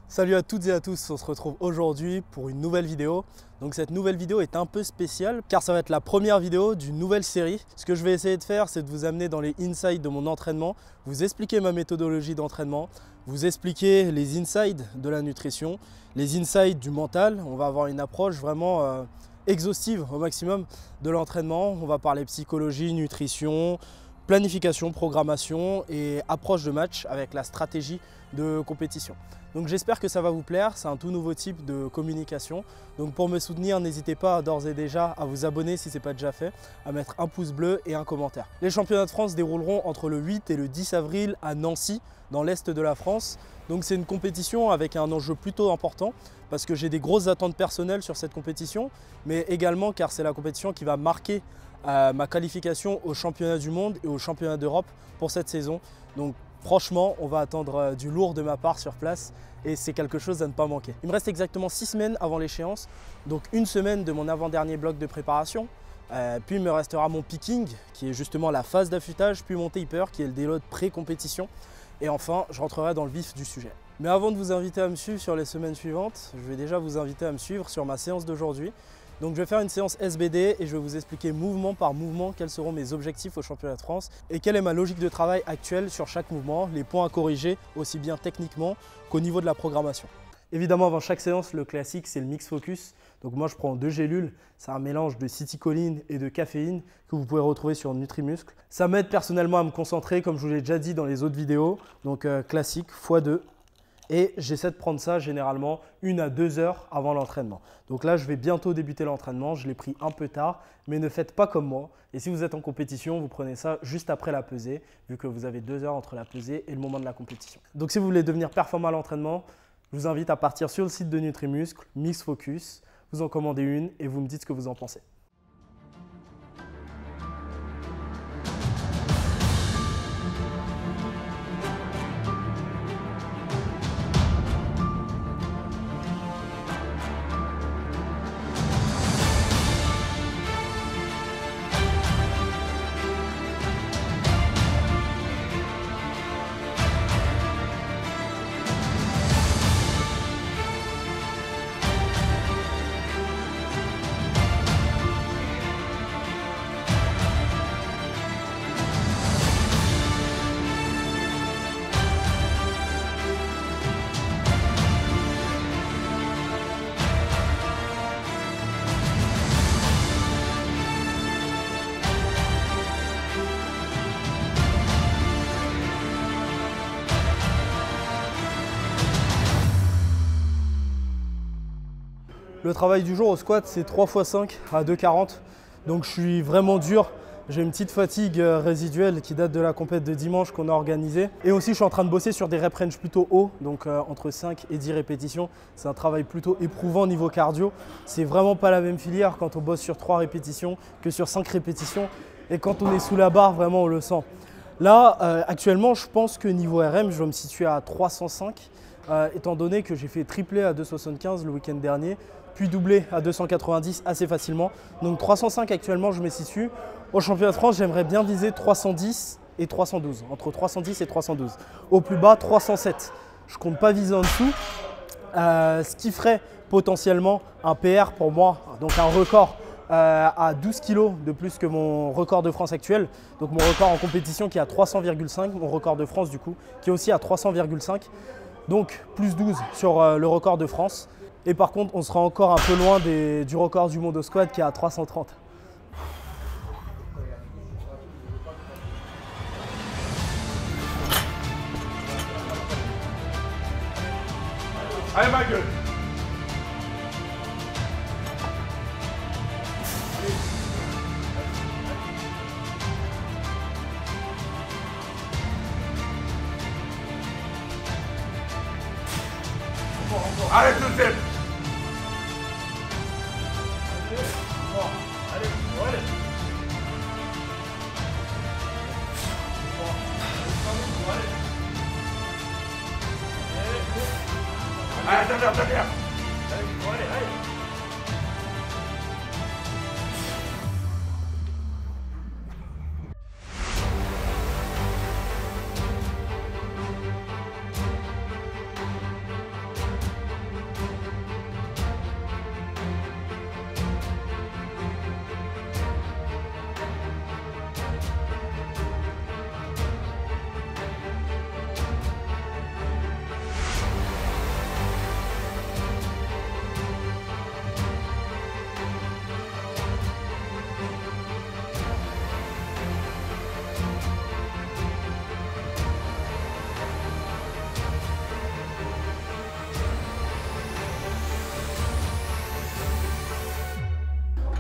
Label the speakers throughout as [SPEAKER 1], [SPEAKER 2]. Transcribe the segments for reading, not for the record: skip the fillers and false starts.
[SPEAKER 1] Salut à toutes et à tous, on se retrouve aujourd'hui pour une nouvelle vidéo. Donc cette nouvelle vidéo est un peu spéciale car ça va être la première vidéo d'une nouvelle série. Ce que je vais essayer de faire, c'est de vous amener dans les insides de mon entraînement, vous expliquer ma méthodologie d'entraînement, vous expliquer les insides de la nutrition, les insides du mental. On va avoir une approche vraiment exhaustive au maximum de l'entraînement. On va parler psychologie, nutrition, planification, programmation et approche de match avec la stratégie de compétition. Donc j'espère que ça va vous plaire, c'est un tout nouveau type de communication. Donc pour me soutenir, n'hésitez pas d'ores et déjà à vous abonner si ce n'est pas déjà fait, à mettre un pouce bleu et un commentaire. Les championnats de France se dérouleront entre le 8 et le 10 avril à Nancy, dans l'est de la France. Donc c'est une compétition avec un enjeu plutôt important parce que j'ai des grosses attentes personnelles sur cette compétition, mais également car c'est la compétition qui va marquer ma qualification aux championnats du monde et aux championnats d'Europe pour cette saison. Donc franchement, on va attendre du lourd de ma part sur place et c'est quelque chose à ne pas manquer. Il me reste exactement 6 semaines avant l'échéance, donc une semaine de mon avant-dernier bloc de préparation. Puis il me restera mon picking qui est justement la phase d'affûtage, puis mon taper qui est le déload pré-compétition. Et enfin, je rentrerai dans le vif du sujet. Mais avant de vous inviter à me suivre sur les semaines suivantes, je vais déjà vous inviter à me suivre sur ma séance d'aujourd'hui. Donc je vais faire une séance SBD et je vais vous expliquer mouvement par mouvement quels seront mes objectifs au championnat de France et quelle est ma logique de travail actuelle sur chaque mouvement, les points à corriger aussi bien techniquement qu'au niveau de la programmation. Évidemment, avant chaque séance, le classique, c'est le mix focus. Donc moi, je prends 2 gélules. C'est un mélange de citicoline et de caféine que vous pouvez retrouver sur Nutrimuscle. Ça m'aide personnellement à me concentrer, comme je vous l'ai déjà dit dans les autres vidéos. Donc classique, x2. Et j'essaie de prendre ça généralement 1 à 2 heures avant l'entraînement. Donc là, je vais bientôt débuter l'entraînement. Je l'ai pris un peu tard, mais ne faites pas comme moi. Et si vous êtes en compétition, vous prenez ça juste après la pesée, vu que vous avez 2 heures entre la pesée et le moment de la compétition. Donc si vous voulez devenir performant à l'entraînement, je vous invite à partir sur le site de Nutrimuscle, Mix Focus. Vous en commandez une et vous me dites ce que vous en pensez. Le travail du jour au squat, c'est 3 x 5 à 2,40. Donc je suis vraiment dur. J'ai une petite fatigue résiduelle qui date de la compète de dimanche qu'on a organisée. Et aussi, je suis en train de bosser sur des rep range plutôt hauts, donc entre 5 et 10 répétitions. C'est un travail plutôt éprouvant niveau cardio. C'est vraiment pas la même filière quand on bosse sur 3 répétitions que sur 5 répétitions. Et quand on est sous la barre, vraiment, on le sent. Là, actuellement, je pense que niveau RM, je vais me situer à 305, étant donné que j'ai fait triplé à 2,75 le week-end dernier, puis doublé à 290 assez facilement. Donc 305 actuellement, je me situe. Au championnat de France, j'aimerais bien viser 310 et 312, entre 310 et 312. Au plus bas, 307. Je ne compte pas viser en dessous, ce qui ferait potentiellement un PR pour moi, donc un record à 12 kg de plus que mon record de France actuel. Donc mon record en compétition qui est à 300,5, mon record de France du coup, qui est aussi à 300,5. Donc plus 12 sur le record de France. Et par contre, on sera encore un peu loin du record du monde au squat qui est à 330.
[SPEAKER 2] Allez ma gueule. Allez tout de suite. Allez, allez, allez.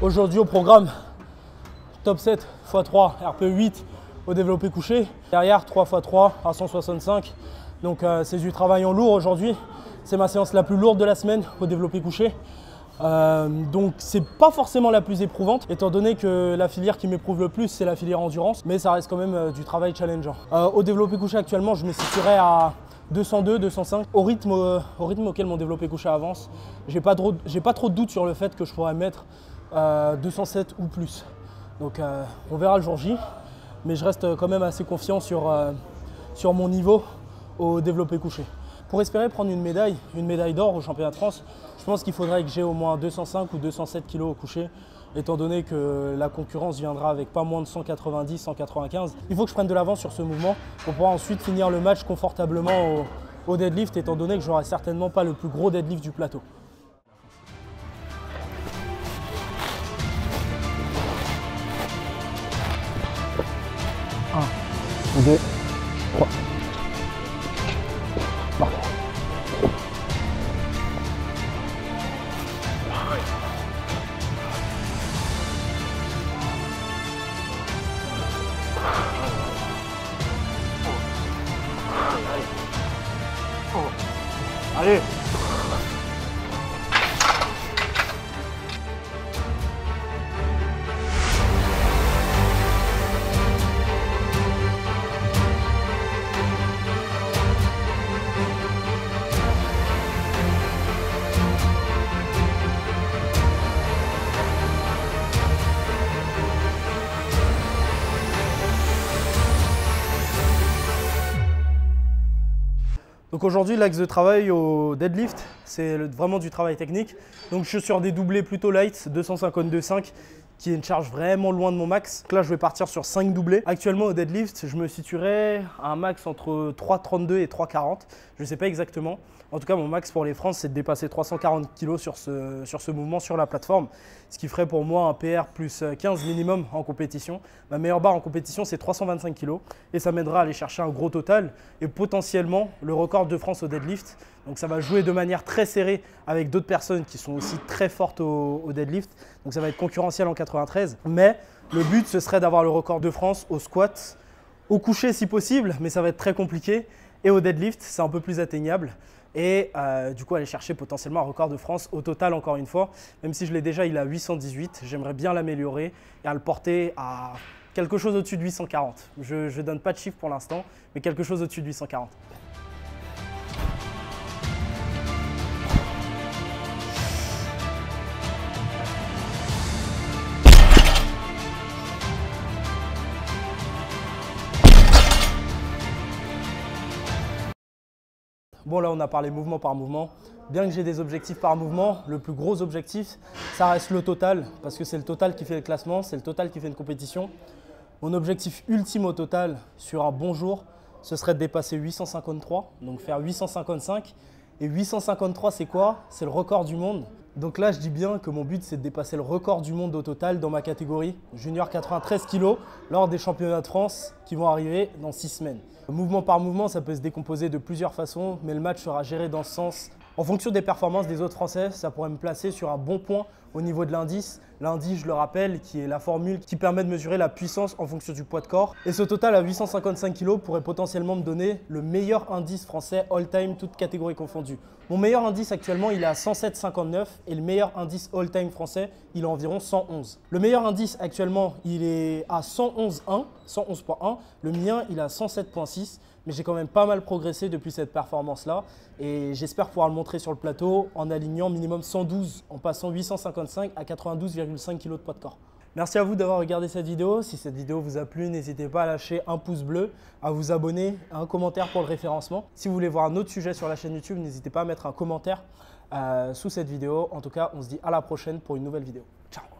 [SPEAKER 1] Aujourd'hui au programme, top 7 x3 RPE8 au développé couché. Derrière 3 x 3 à 165. Donc c'est du travail en lourd aujourd'hui. C'est ma séance la plus lourde de la semaine au développé couché. Donc c'est pas forcément la plus éprouvante, étant donné que la filière qui m'éprouve le plus c'est la filière endurance, mais ça reste quand même du travail challengeant. Au développé couché actuellement, je me situerai à 202, 205 au rythme auquel mon développé couché avance. J'ai pas trop de doute sur le fait que je pourrais mettre 207 ou plus. Donc on verra le jour J, mais je reste quand même assez confiant sur mon niveau au développé couché. Pour espérer prendre une médaille d'or au championnat de France, je pense qu'il faudrait que j'ai au moins 205 ou 207 kg au couché, étant donné que la concurrence viendra avec pas moins de 190, 195. Il faut que je prenne de l'avance sur ce mouvement pour pouvoir ensuite finir le match confortablement au deadlift, étant donné que je n'aurai certainement pas le plus gros deadlift du plateau. Un, 2, 3. Parfait.
[SPEAKER 2] Allez.
[SPEAKER 1] Donc aujourd'hui, l'axe de travail au deadlift, c'est vraiment du travail technique. Donc je suis sur des doublés plutôt light, 252,5, qui est une charge vraiment loin de mon max. Donc là, je vais partir sur 5 doublés. Actuellement, au deadlift, je me situerai à un max entre 3,32 et 3,40. Je ne sais pas exactement. En tout cas, mon max pour les France, c'est de dépasser 340 kg sur ce mouvement sur la plateforme, ce qui ferait pour moi un PR plus 15 minimum en compétition. Ma meilleure barre en compétition, c'est 325 kg et ça m'aidera à aller chercher un gros total et potentiellement le record de France au deadlift. Donc ça va jouer de manière très serrée avec d'autres personnes qui sont aussi très fortes au deadlift. Donc ça va être concurrentiel en 93. Mais le but, ce serait d'avoir le record de France au squat, au couché si possible, mais ça va être très compliqué. Et au deadlift, c'est un peu plus atteignable. Et du coup, aller chercher potentiellement un record de France au total, encore une fois. Même si je l'ai déjà, il est à 818. J'aimerais bien l'améliorer et à le porter à quelque chose au-dessus de 840. Je ne donne pas de chiffre pour l'instant, mais quelque chose au-dessus de 840. Bon, là, on a parlé mouvement par mouvement. Bien que j'ai des objectifs par mouvement, le plus gros objectif, ça reste le total, parce que c'est le total qui fait le classement, c'est le total qui fait une compétition. Mon objectif ultime au total, sur un bon jour, ce serait de dépasser 853, donc faire 855. Et 853, c'est quoi? C'est le record du monde. Donc là, je dis bien que mon but, c'est de dépasser le record du monde au total dans ma catégorie, junior 93 kg, lors des championnats de France qui vont arriver dans 6 semaines. Mouvement par mouvement, ça peut se décomposer de plusieurs façons, mais le match sera géré dans ce sens. En fonction des performances des autres Français, ça pourrait me placer sur un bon point au niveau de l'indice. L'indice, je le rappelle, qui est la formule qui permet de mesurer la puissance en fonction du poids de corps. Et ce total à 855 kg pourrait potentiellement me donner le meilleur indice français all-time, toutes catégories confondues. Mon meilleur indice actuellement, il est à 107,59 et le meilleur indice all-time français, il est environ 111. Le meilleur indice actuellement, il est à 111,1, 111,1. Le mien, il est à 107,6. Mais j'ai quand même pas mal progressé depuis cette performance-là et j'espère pouvoir le montrer sur le plateau en alignant minimum 112, en passant 855 à 92,5 kg de poids de corps. Merci à vous d'avoir regardé cette vidéo. Si cette vidéo vous a plu, n'hésitez pas à lâcher un pouce bleu, à vous abonner, à un commentaire pour le référencement. Si vous voulez voir un autre sujet sur la chaîne YouTube, n'hésitez pas à mettre un commentaire sous cette vidéo. En tout cas, on se dit à la prochaine pour une nouvelle vidéo. Ciao!